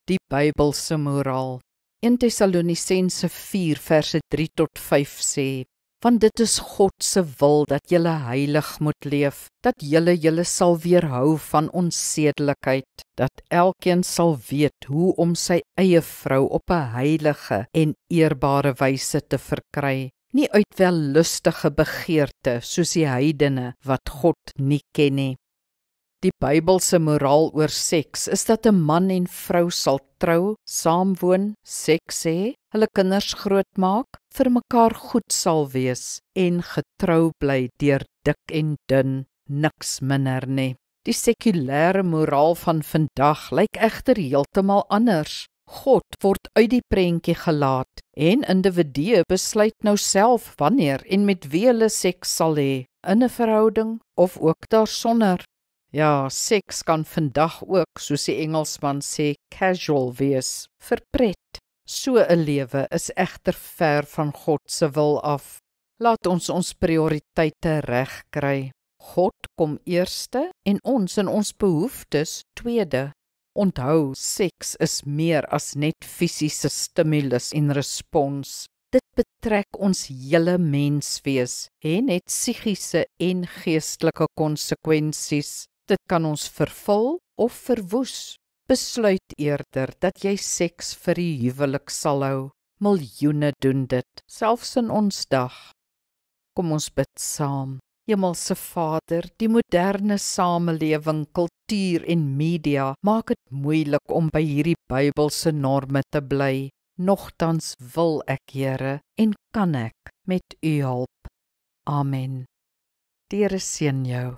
Die Bybelse moraal. 1 Tessalonisense 4 verse 3 tot 5 sê, want dit is God se wil dat julle heilig moet leef, dat julle sal weerhou van onsedelikheid, dat elkeen sal weet hoe om sy eie vrou op 'n heilige en eerbare wyse te verkry, nie uit wellustige begeerte soos die heidene wat God nie ken nie. Die Bybelse moraal oor seks is dat 'n man en vrou sal trou, saamwoon, seks hê, hulle kinders grootmaak, vir mekaar goed sal wees en getrou bly deur dik en dun, niks minder nie. Die sekulêre moraal van vandag lyk egter heeltemal anders. God word uit die prentjie gelaat en individue besluit nou self wanneer en met wie hulle seks sal hê, in 'n verhouding of ook daarsonder. Ja, seks kan vandag ook, soos die Engelsman sê, casual wees, vir pret. So 'n lewe is egter ver van God se wil af. Laat ons prioriteite reg kry. God kom eerste en ons en ons behoeftes tweede. Onthou, seks is meer as net fisiese stimulus en respons. Dit betrek ons hele menswees en het psigiese en geestelike konsekwensies. Dit kan ons vervul of verwoes. Besluit eerder dat jy seks vir die huwelik sal hou. Miljoene doen dit, selfs in ons dag. Kom ons bid saam. Hemelse Vader, die moderne samelewing, kultuur en media maak dit moeilik om by hierdie Bybelse norme te bly. Nogtans wil ek, Here, en kan ek met U hulp. Amen. Die Here seën jou.